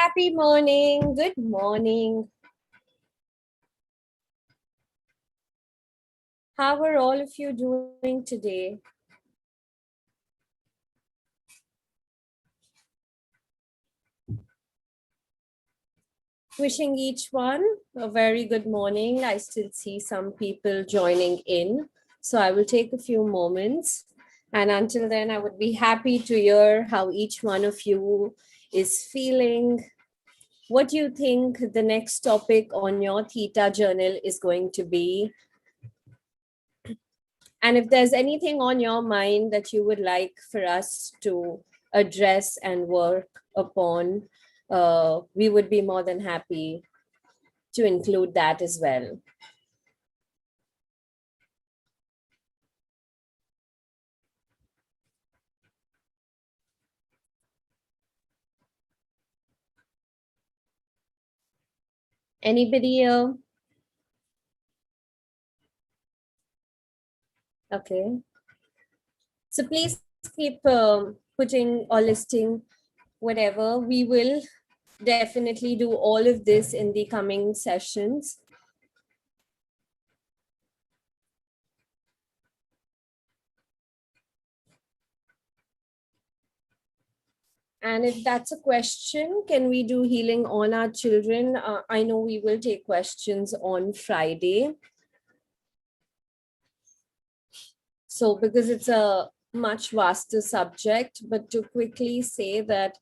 happy morning. Good morning. How are all of you doing today? Wishing each one a very good morning. I still see some people joining in, so I will take a few moments. And until then, I would be happy to hear how each one of you is feeling. What do you think the next topic on your Theta journal is going to be? And if there's anything on your mind that you would like for us to address and work upon, we would be more than happy to include that as well. Anybody here? Okay. So please keep putting or listing whatever. We will definitely do all of this in the coming sessions. And if that's a question, can we do healing on our children? I know we will take questions on Friday. So because it's a much vaster subject, but to quickly say that,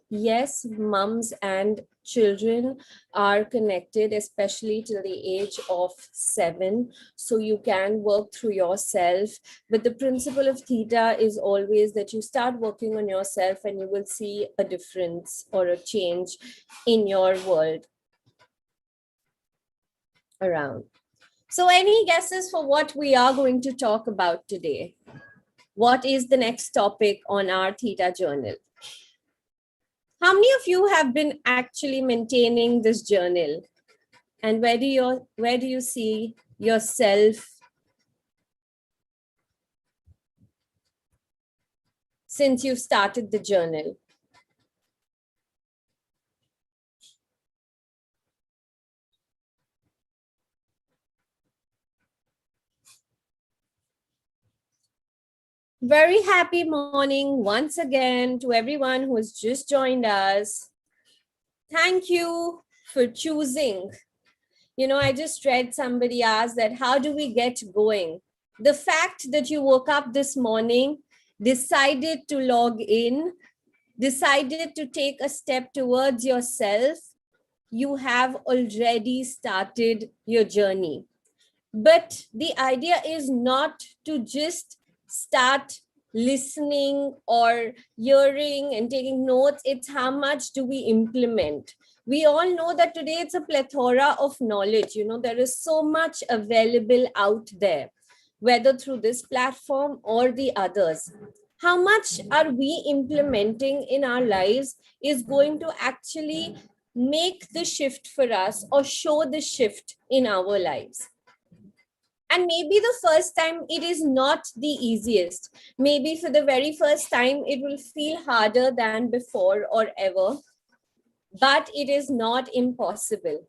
yes, mums and children are connected, especially till the age of 7. So you can work through yourself. But the principle of Theta is always that you start working on yourself and you will see a difference or a change in your world around. So any guesses for what we are going to talk about today? What is the next topic on our Theta journal? How many of you have been actually maintaining this journal? And where do you see yourself since you've started the journal? Very happy morning once again to everyone who has just joined us. Thank you for choosing. I just read somebody asked that, how do we get going? The fact that you woke up this morning, decided to log in, decided to take a step towards yourself, you have already started your journey. But the idea is not to just start listening or hearing and taking notes. It's how much do we implement. We all know that today it's a plethora of knowledge. There is so much available out there, whether through this platform or the others. How much are we implementing in our lives is going to actually make the shift for us or show the shift in our lives. And maybe the first time it is not the easiest. Maybe for the very first time, it will feel harder than before or ever, but it is not impossible.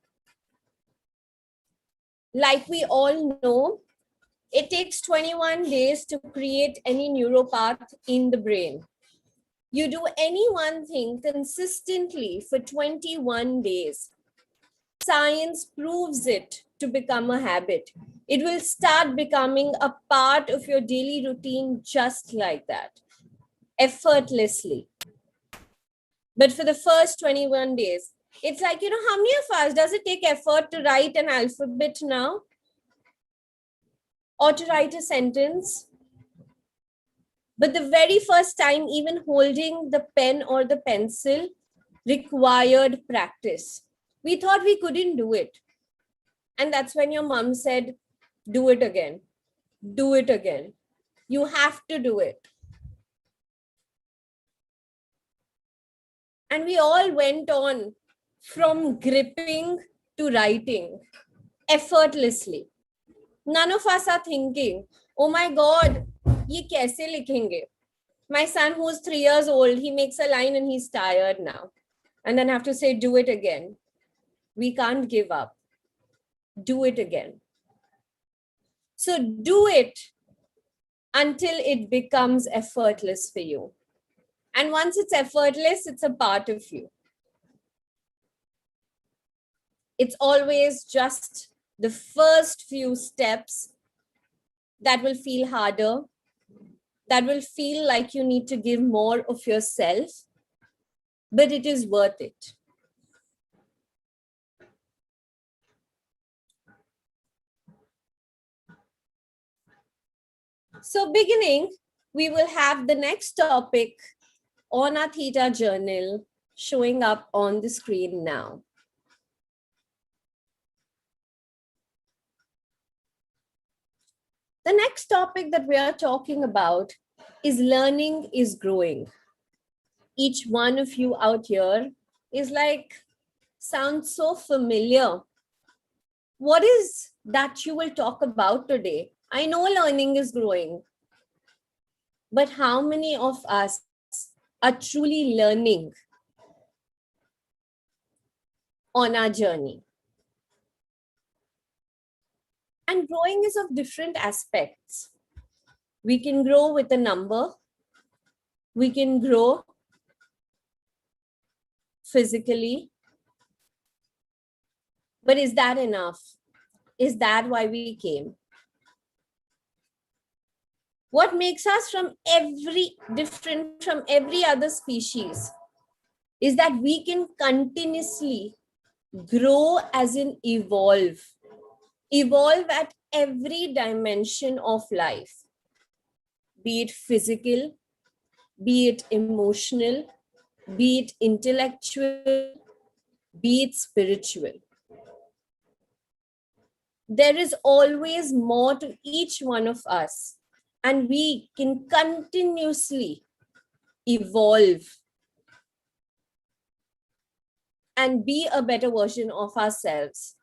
Like we all know, it takes 21 days to create any neuropath in the brain. You do any one thing consistently for 21 days. Science proves it to become a habit. It will start becoming a part of your daily routine just like that, effortlessly. But for the first 21 days, it's like, how many of us does it take effort to write an alphabet now? Or to write a sentence? But the very first time, even holding the pen or the pencil required practice. We thought we couldn't do it. And that's when your mom said, do it again. Do it again. You have to do it. And we all went on from gripping to writing effortlessly. None of us are thinking, oh my God, ye kaise likhenge? My son, who's 3 years old, he makes a line and he's tired now. and then have to say, do it again. We can't give up. Do it again. So do it until it becomes effortless for you. And once it's effortless, it's a part of you. It's always just the first few steps that will feel harder, that will feel like you need to give more of yourself, but it is worth it. So beginning, we will have the next topic on our Theta journal showing up on the screen now. The next topic that we are talking about is learning is growing. Each one of you out here is like, sounds so familiar. What is that you will talk about today? I know learning is growing, but how many of us are truly learning on our journey? And growing is of different aspects. We can grow with a number. We can grow physically. But is that enough? Is that why we came? What makes us different from every other species is that we can continuously grow, as in evolve at every dimension of life, be it physical, be it emotional, be it intellectual, be it spiritual. There is always more to each one of us, and we can continuously evolve and be a better version of ourselves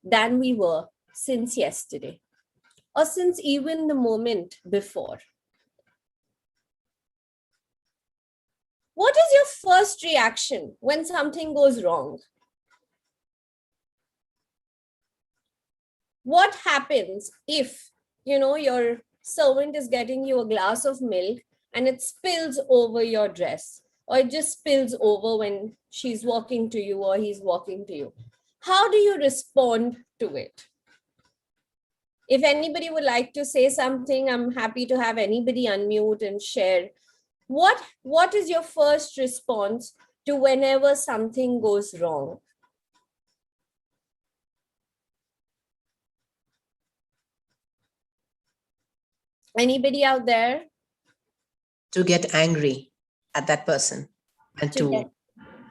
than we were since yesterday, or since even the moment before. What is your first reaction when something goes wrong? What happens if, your servant is getting you a glass of milk and it spills over your dress, or it just spills over when she's walking to you or he's walking to you? How do you respond to it? If anybody would like to say something, I'm happy to have anybody unmute and share. What is your first response to whenever something goes wrong? Anybody out there? To get angry at that person and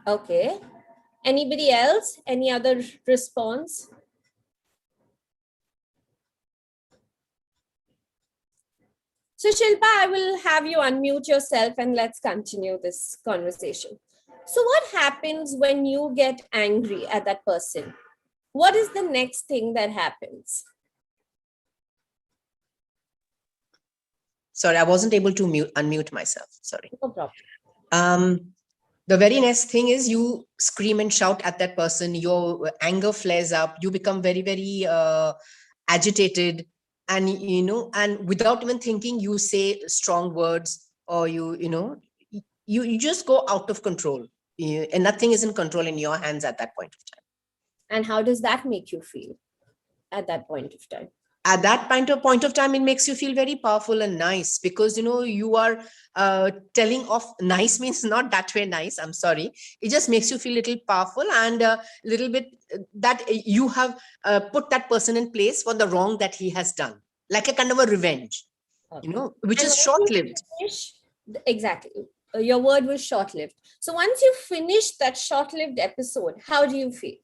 Okay. Anybody else? Any other response? So Shilpa, I will have you unmute yourself and let's continue this conversation. So what happens when you get angry at that person? What is the next thing that happens? Sorry, I wasn't able to unmute myself. Sorry. No problem. The very next thing is you scream and shout at that person. Your anger flares up. You become very, very agitated, and and without even thinking, you say strong words, or you just go out of control, and nothing is in control in your hands at that point of time. And how does that make you feel at that point of time? At that point of time, it makes you feel very powerful and nice, because you are telling off. Nice means not that way nice, I'm sorry. It just makes you feel a little powerful and a little bit that you have put that person in place for the wrong that he has done, like a kind of a revenge, which is short-lived. Exactly. Your word was short-lived. So once you finish that short-lived episode, how do you feel?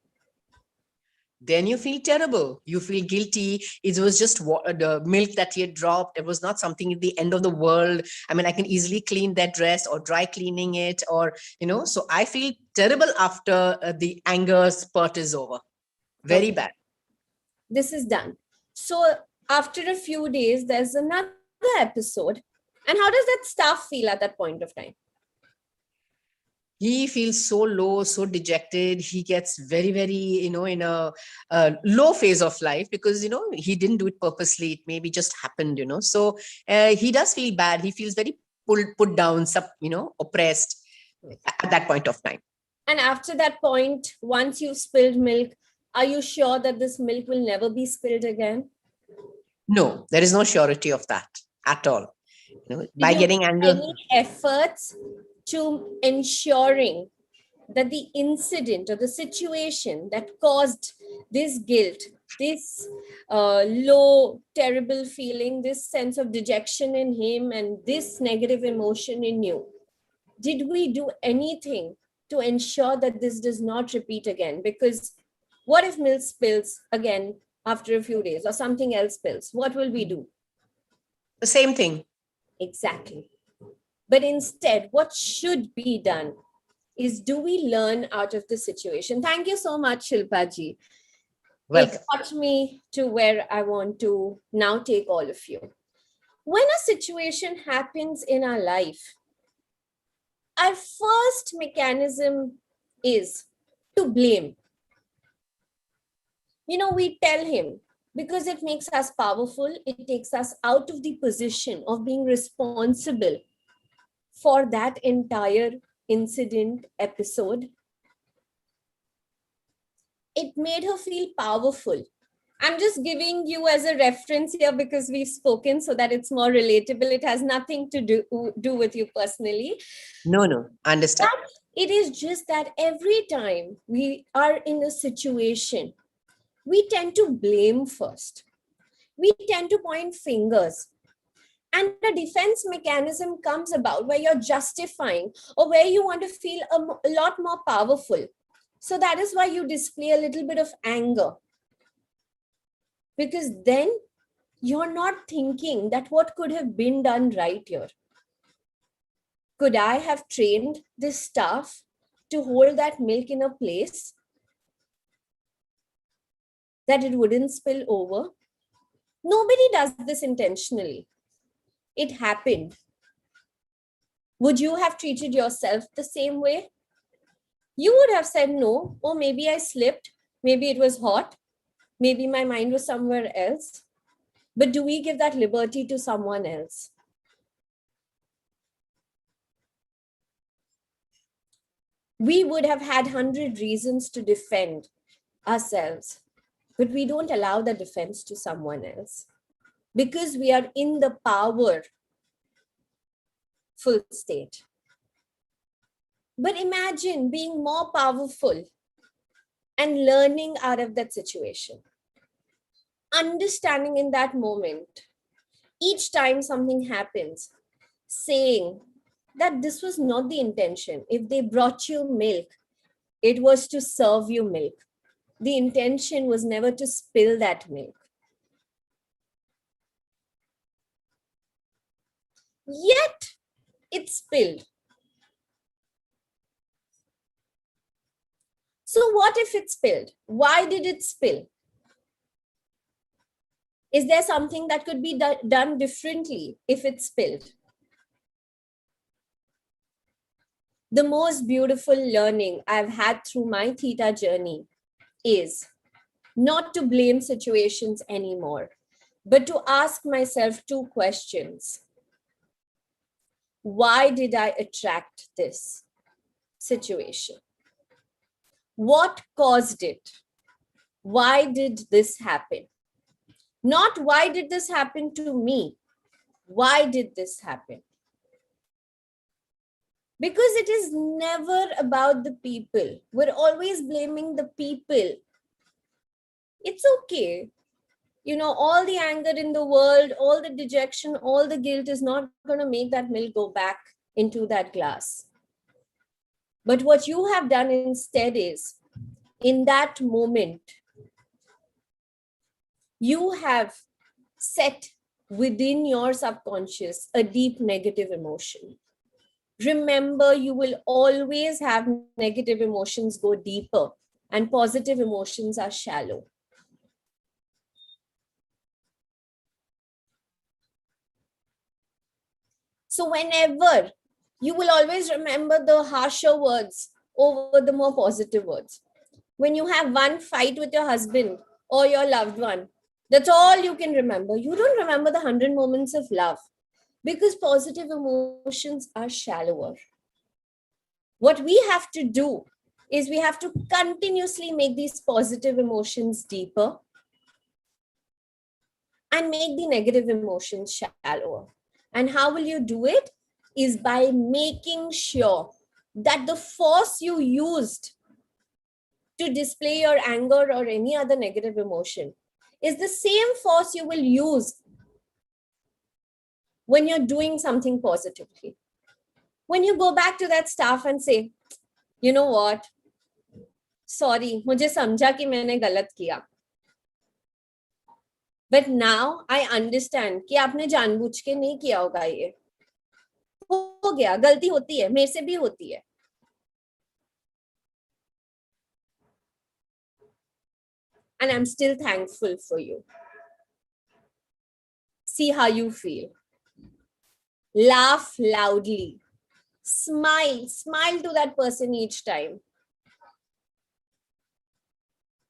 Then you feel terrible. You feel guilty. It was just the milk that he had dropped. It was not something at the end of the world. I mean, I can easily clean that dress or dry cleaning it, or, so I feel terrible after the anger spurt is over. Very bad. This is done. So after a few days, there's another episode. And how does that staff feel at that point of time? he feels so low, so dejected. He gets very, very, in a low phase of life, because, he didn't do it purposely. It maybe just happened, So he does feel bad. He feels very put down, oppressed at that point of time. And after that point, once you've spilled milk, are you sure that this milk will never be spilled again? No, there is no surety of that at all. Did By you getting make anger. any efforts to ensuring that the incident or the situation that caused this guilt, this low, terrible feeling, this sense of dejection in him, and this negative emotion in you, did we do anything to ensure that this does not repeat again? Because what if milk spills again after a few days, or something else spills? What will we do? The same thing. Exactly. But instead, what should be done is, do we learn out of the situation? Thank you so much, Shilpa ji. Welcome. It got me to where I want to now take all of you. When a situation happens in our life, our first mechanism is to blame. We tell him, because it makes us powerful, it takes us out of the position of being responsible for that entire incident episode. It made her feel powerful. I'm just giving you as a reference here because we've spoken, so that it's more relatable. It has nothing to do with you personally. No, understand. But it is just that every time we are in a situation, we tend to blame first. We tend to point fingers. And a defense mechanism comes about where you're justifying, or where you want to feel a lot more powerful. So that is why you display a little bit of anger. Because then you're not thinking that what could have been done right here. Could I have trained this staff to hold that milk in a place that it wouldn't spill over? Nobody does this intentionally. It happened. Would you have treated yourself the same way? You would have said no, or maybe I slipped, maybe it was hot, maybe my mind was somewhere else. But do we give that liberty to someone else? We would have had 100 reasons to defend ourselves, but we don't allow the defense to someone else because we are in the powerful state. But imagine being more powerful and learning out of that situation. Understanding in that moment, each time something happens, saying that this was not the intention. If they brought you milk, it was to serve you milk. The intention was never to spill that milk. Yet it spilled. So what if it spilled? Why did it spill? Is there something that could be done differently if it spilled? The most beautiful learning I've had through my Theta journey is not to blame situations anymore, but to ask myself two questions. Why did I attract this situation? What caused it? Why did this happen? Not why did this happen to me? Why did this happen? Because it is never about the people. We're always blaming the people. It's okay. All the anger in the world, all the dejection, all the guilt is not going to make that milk go back into that glass. But what you have done instead is, in that moment, you have set within your subconscious a deep negative emotion. Remember, you will always have negative emotions go deeper, and positive emotions are shallow. So whenever You will always remember the harsher words over the more positive words. When you have one fight with your husband or your loved one, that's all you can remember. You don't remember the 100 moments of love because positive emotions are shallower. What we have to do is we have to continuously make these positive emotions deeper and make the negative emotions shallower. And how will you do it? Is by making sure that the force you used to display your anger or any other negative emotion is the same force you will use when you're doing something positively. When you go back to that staff and say, you know what, sorry, मुझे समझा कि मैंने गलत किया. But now I understand कि आपने जानबूझ के नहीं किया होगा ये. हो गया, गलती होती है, मेरे से भी होती है. And I'm still thankful for you. See how you feel. Laugh loudly. Smile to that person each time.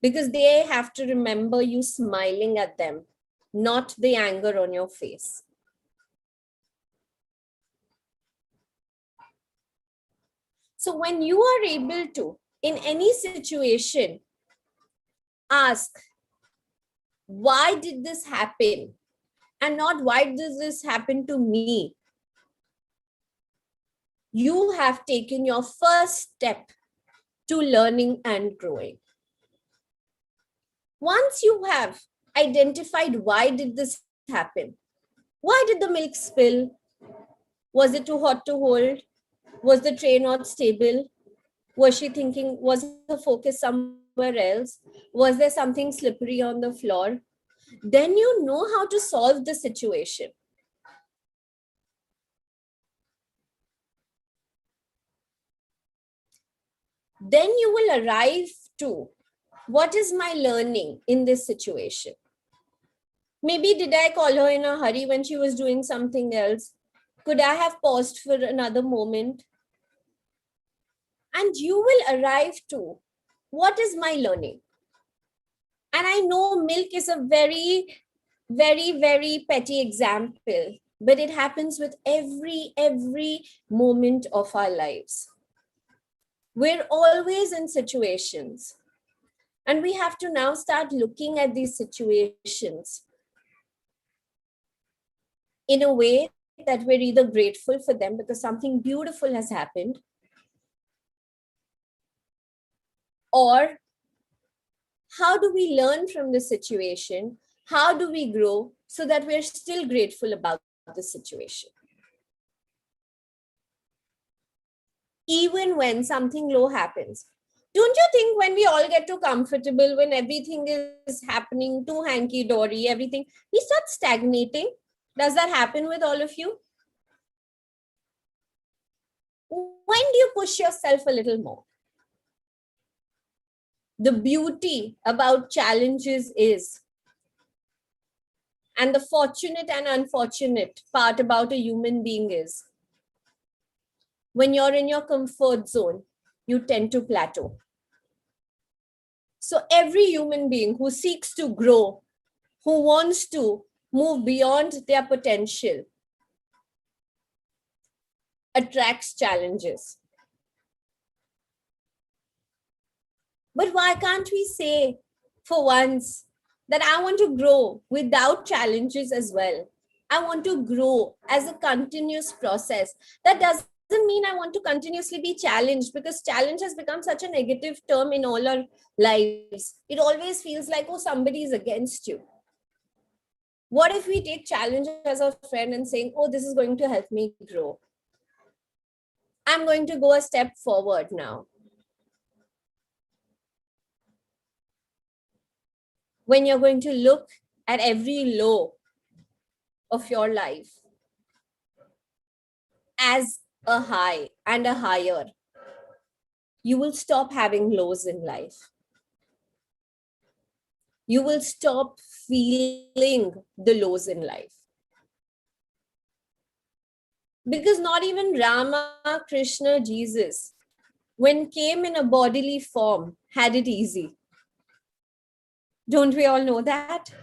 Because they have to remember you smiling at them, not the anger on your face. So when you are able to, in any situation, ask, why did this happen? And not why does this happen to me? You have taken your first step to learning and growing. Once you have identified why did this happen? Why did the milk spill? Was it too hot to hold? Was the tray not stable? Was she thinking, was her focus somewhere else? Was there something slippery on the floor? Then you know how to solve the situation. Then you will arrive to, what is my learning in this situation? Maybe did I call her in a hurry when she was doing something else? Could I have paused for another moment? And you will arrive to, what is my learning? And I know milk is a very, very, very petty example, but it happens with every moment of our lives. We're always in situations, and we have to now start looking at these situations in a way that we're either grateful for them because something beautiful has happened, or how do we learn from the situation? How do we grow so that we're still grateful about the situation? Even when something low happens. Don't you think when we all get too comfortable, when everything is happening too hanky-dory, everything, we start stagnating? Does that happen with all of you? When do you push yourself a little more? The beauty about challenges is, and the fortunate and unfortunate part about a human being is, when you're in your comfort zone, you tend to plateau. So every human being who seeks to grow, who wants to move beyond their potential, attracts challenges. But why can't we say for once that I want to grow without challenges as well? I want to grow as a continuous process. That doesn't mean I want to continuously be challenged, because challenge has become such a negative term in all our lives. It always feels like, oh, somebody is against you. What if we take challenge as a friend and saying, oh, this is going to help me grow? I'm going to go a step forward now. When you're going to look at every low of your life as a high and a higher, you will stop having lows in life. You will stop feeling the lows in life. Because not even Rama, Krishna, Jesus, when came in a bodily form, had it easy. Don't we all know that?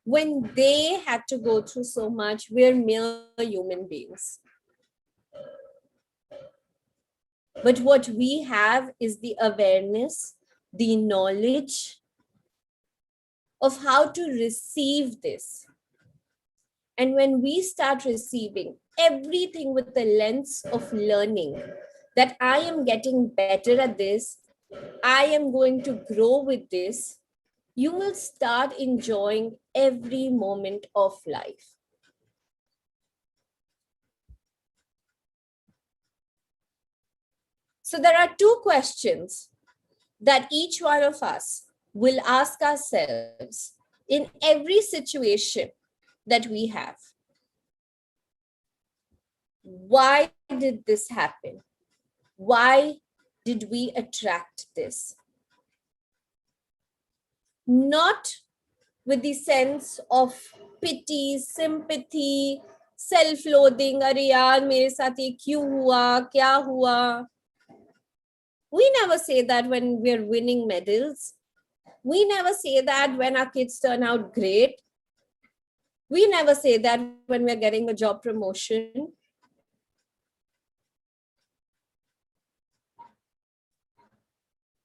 When they had to go through so much, we're mere human beings. But what we have is the awareness, the knowledge of how to receive this. And when we start receiving everything with the lens of learning, that I am getting better at this, I am going to grow with this, you will start enjoying every moment of life. So there are two questions that each one of us will ask ourselves in every situation that we have. Why did this happen? Why did we attract this? Not with the sense of pity, sympathy, self-loathing, अरे यार मेरे साथ ये क्यों हुआ, क्या हुआ? We never say that when we're winning medals. We never say that when our kids turn out great. We never say that when we're getting a job promotion.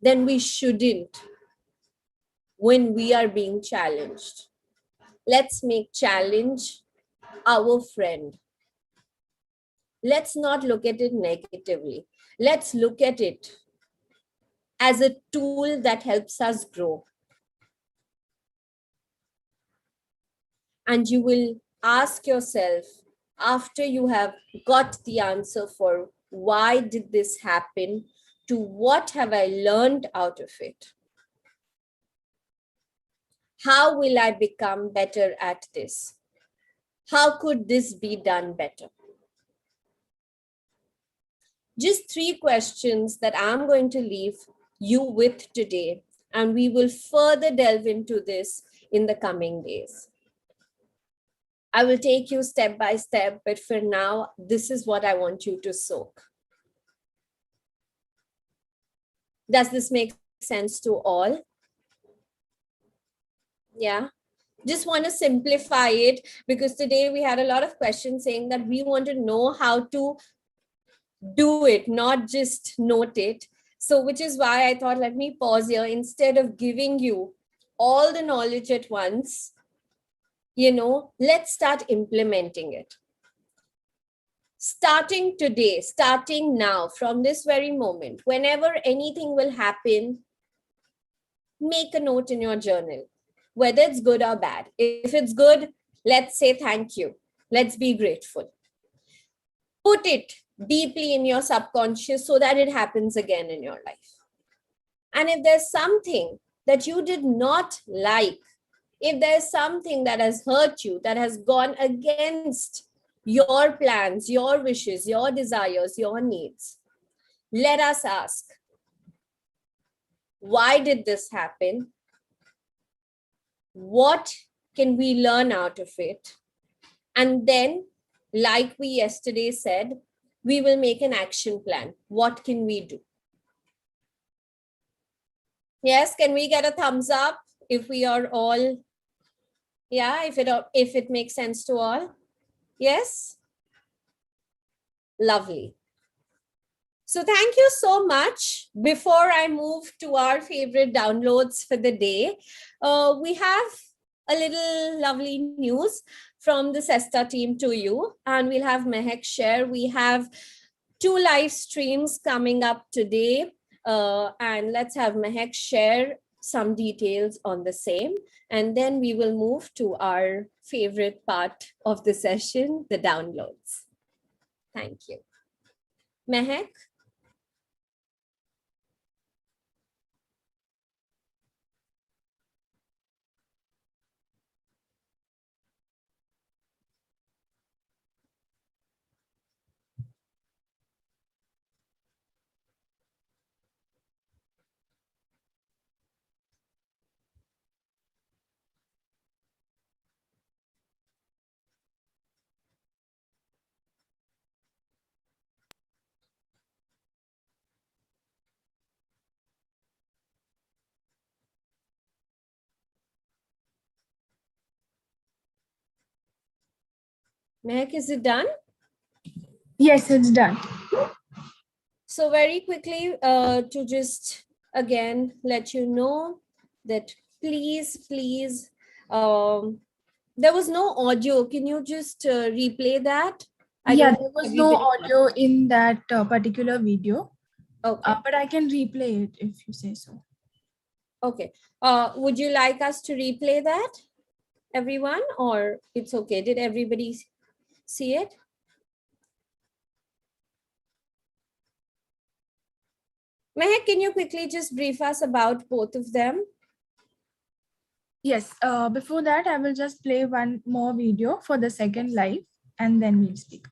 Then we shouldn't when we are being challenged. Let's make challenge our friend. Let's not look at it negatively. Let's look at it as a tool that helps us grow. And you will ask yourself, after you have got the answer for why did this happen, to what have I learned out of it? How will I become better at this? How could this be done better? Just 3 questions that I'm going to leave you with today, and we will further delve into this in the coming days. I will take you step by step, but for now, this is what I want you to soak. Does this make sense to all? Yeah. Just want to simplify it, because today we had a lot of questions saying that we want to know how to do it, not just note it. So, which is why I thought, let me pause here. Instead of giving you all the knowledge at once, let's start implementing it. Starting today, starting now, from this very moment, whenever anything will happen, make a note in your journal, whether it's good or bad. If it's good, let's say thank you. Let's be grateful. Put it deeply in your subconscious so that it happens again in your life. And if there's something that you did not like, if there's something that has hurt you, that has gone against your plans, your wishes, your desires, your needs, let us ask, why did this happen? What can we learn out of it? And then, like we yesterday said, we will make an action plan. What can we do? Yes, can we get a thumbs up if we are all, yeah, if it makes sense to all? Yes? Lovely. So thank you so much. Before I move to our favorite downloads for the day, we have a little lovely news from the Cesta team to you, and we'll have Mehak share. We have 2 live streams coming up today, and let's have Mehak share some details on the same, and then we will move to our favorite part of the session, the downloads. Thank you. Mehak? Mehak, is it done? Yes, it's done. So very quickly, to just again let you know that please, there was no audio. Can you just replay that? I Yeah, don't there think was no everybody. audio in that particular video, Okay, but I can replay it if you say so. okay. Would you like us to replay that, everyone, or it's okay? Did everybody see it? Mehak, can you quickly just brief us about both of them? Yes, before that, I will just play one more video for the second live and then we'll speak.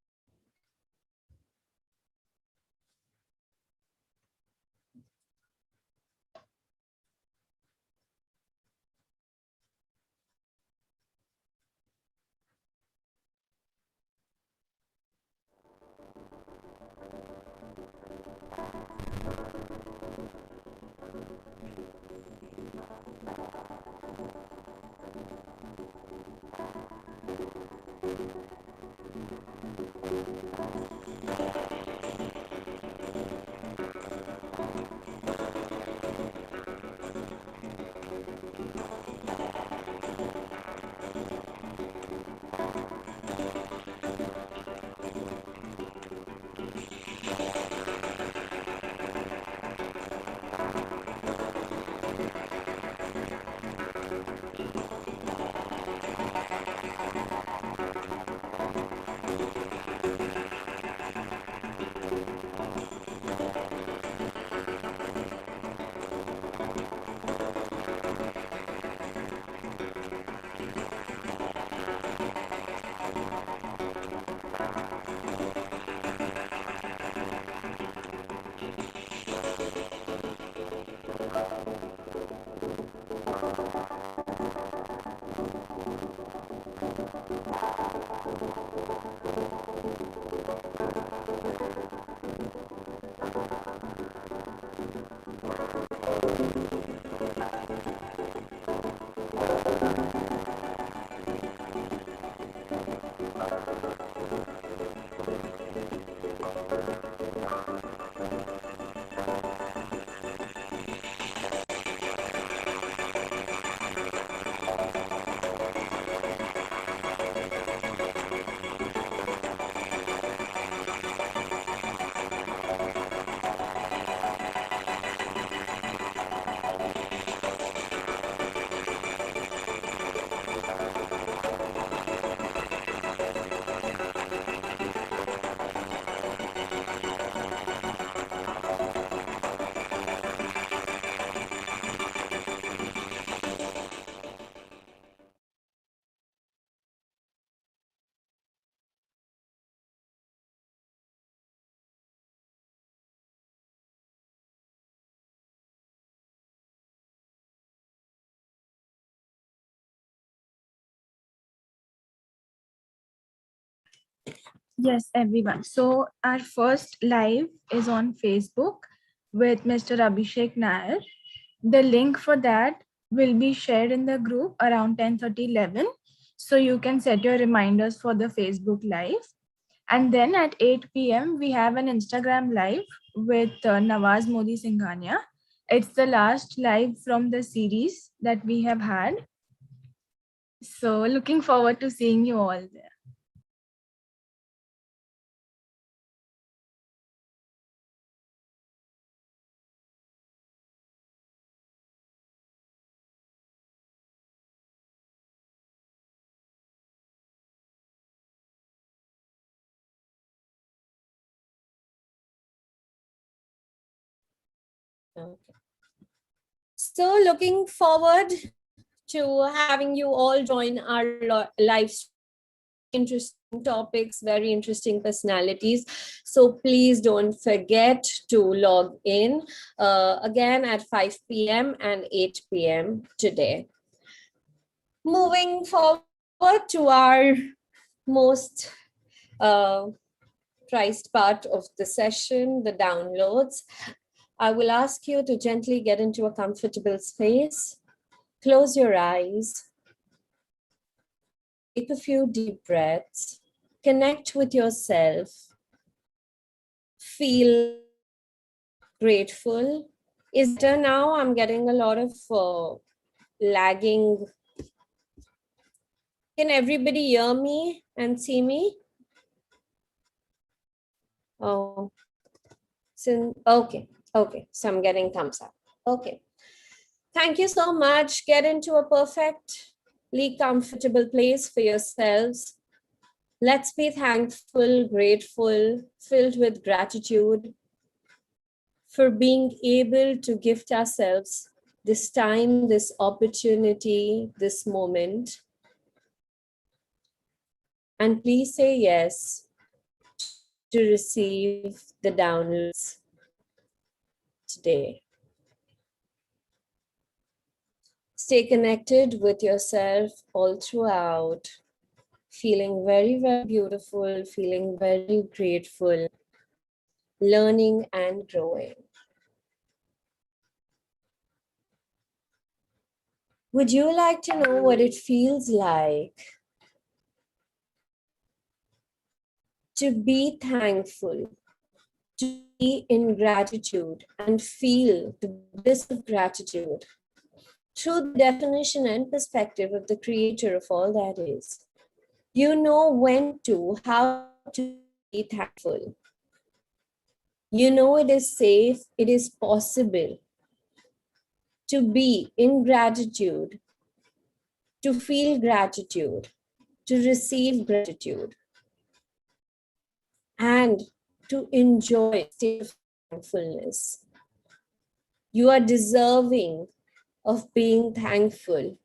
Yes, everyone. So our first live is on Facebook with Mr. Abhishek Nair. The link for that will be shared in the group around 10:30, 11. So you can set your reminders for the Facebook live. And then at 8 p.m., we have an Instagram live with Nawaz Modi Singhania. It's the last live from the series that we have had. So looking forward to seeing you all there. Okay. So looking forward to having you all join our live stream. Very interesting topics, very interesting personalities. So please don't forget to log in again at 5 p.m. and 8 p.m. today. Moving forward to our most uh, prized part of the session, the downloads. I will ask you to gently get into a comfortable space. Close your eyes. Take a few deep breaths. connect with yourself, feel grateful. Is better now? I'm getting a lot of lagging. Can everybody hear me and see me? Oh, okay. Okay. So I'm getting thumbs up. Okay. Thank you so much. Get into a perfectly comfortable place for yourselves. Let's be thankful, grateful, filled with gratitude for being able to gift ourselves this time, this opportunity, this moment. And please say yes to receive the downloads today. Stay connected with yourself all throughout, feeling very, very beautiful, feeling very grateful, learning and growing. Would you like to know what it feels like to be thankful, to be in gratitude and feel the bliss of gratitude through the definition and perspective of the creator of all that is? You know when to, how to be thankful. You know it is safe, it is possible to be in gratitude, to feel gratitude, to receive gratitude, and to enjoy a state of thankfulness. You are deserving of being thankful.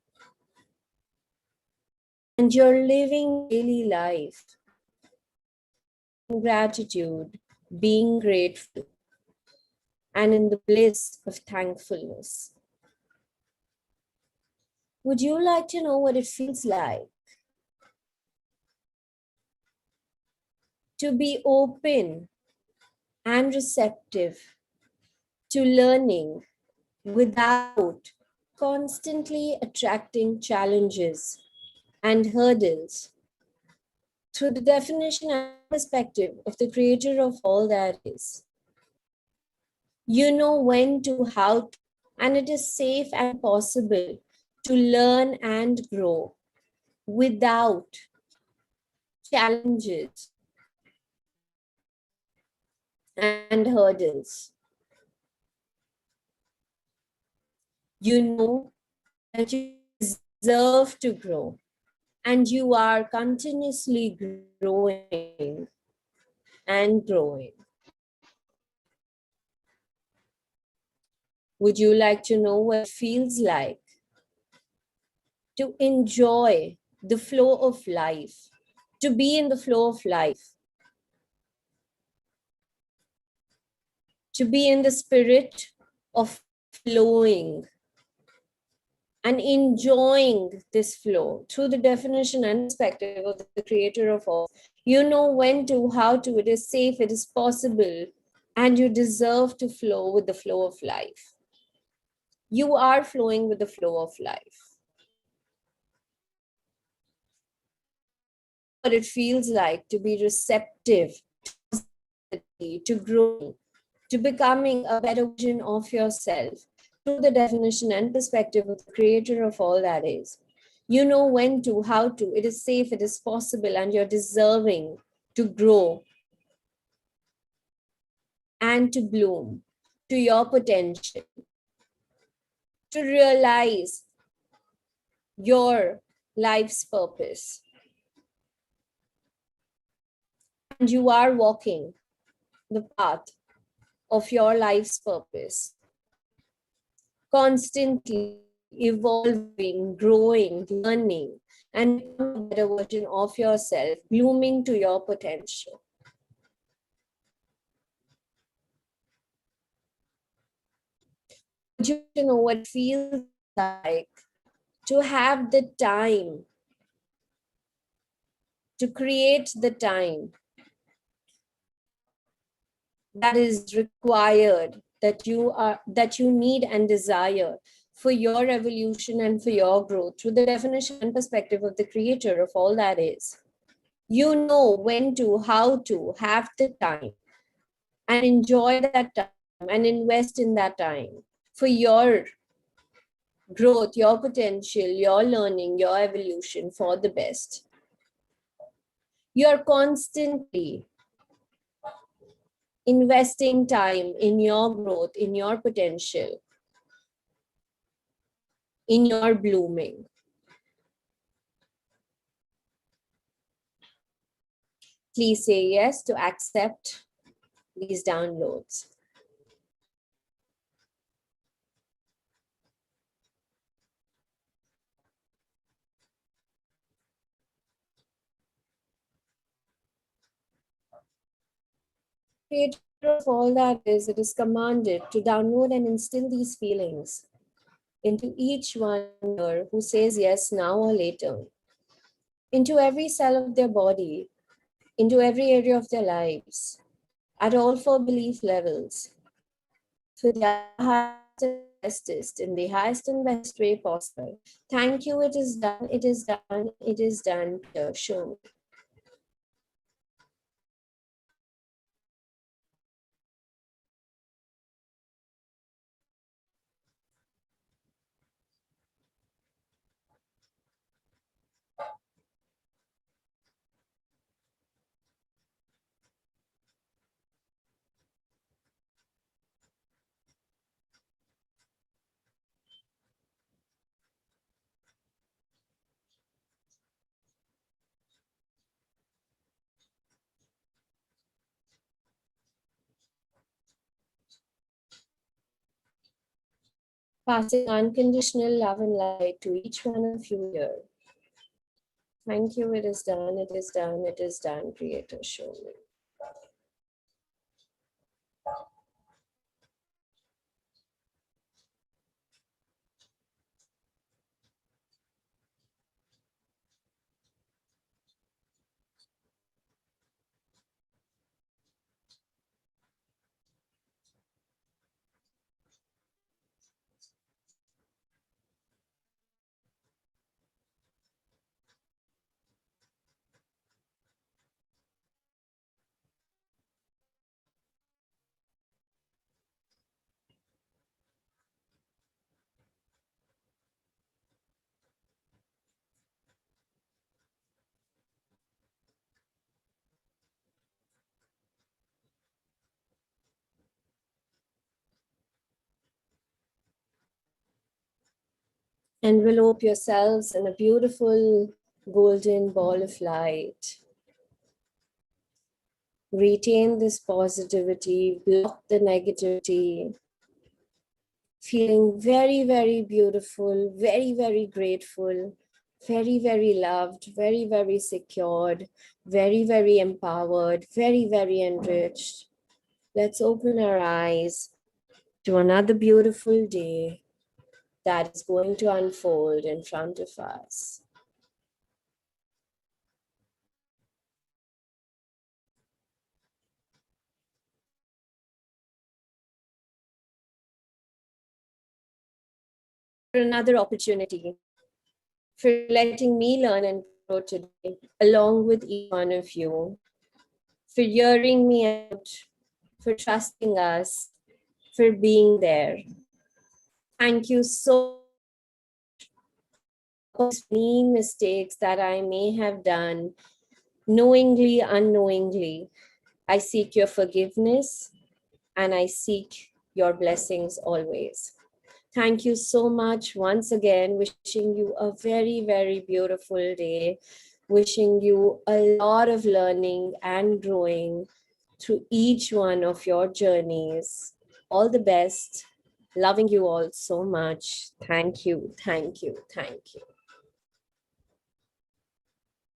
And you're living daily life in gratitude, being grateful, and in the bliss of thankfulness. Would you like to know what it feels like to be open and receptive to learning without constantly attracting challenges and hurdles through the definition and perspective of the creator of all that is? You know when to, how to, and it is safe and possible to learn and grow without challenges and hurdles. You know that you deserve to grow and you are continuously growing and growing. Would you like to know what it feels like to enjoy the flow of life, to be in the flow of life, to be in the spirit of flowing and enjoying this flow through the definition and perspective of the creator of all? You know when to, how to, it is safe, it is possible, and you deserve to flow with the flow of life. You are flowing with the flow of life. What it feels like to be receptive to growing, to becoming a better version of yourself through the definition and perspective of the creator of all that is. You know when to, how to, it is safe, it is possible, and you're deserving to grow and to bloom to your potential, to realize your life's purpose. And you are walking the path of your life's purpose, constantly evolving, growing, learning, and becoming a better version of yourself, blooming to your potential. Would you know what it feels like to have the time, to create the time that is required, that you need and desire for your evolution and for your growth through the definition and perspective of the creator of all that is? You know when to, how to have the time and enjoy that time and invest in that time for your growth, your potential, your learning, your evolution for the best. You're constantly investing time in your growth, in your potential, in your blooming. Please say yes to accept these downloads. Creator of all that is, it is commanded to download and instill these feelings into each one here who says yes now or later, into every cell of their body, into every area of their lives, at all four belief levels, for the highest and bestest, in the highest and best way possible. Thank you, it is done, it is done, it is done, Peter. Show me. Passing unconditional love and light to each one of you here. Thank you, it is done, it is done, it is done, Creator, show me. Envelope yourselves in a beautiful golden ball of light. Retain this positivity, block the negativity. Feeling very, very beautiful, very, very grateful, very, very loved, very, very secured, very, very empowered, very, very enriched. Let's open our eyes to another beautiful day that is going to unfold in front of us. For another opportunity, for letting me learn and grow today, along with each one of you, for hearing me out, for trusting us, for being there. Thank you so much for any mistakes that I may have done, knowingly, unknowingly. I seek your forgiveness and I seek your blessings always. Thank you so much once again. Wishing you a very, very beautiful day. Wishing you a lot of learning and growing through each one of your journeys. All the best. Loving you all so much. Thank you, thank you, thank you.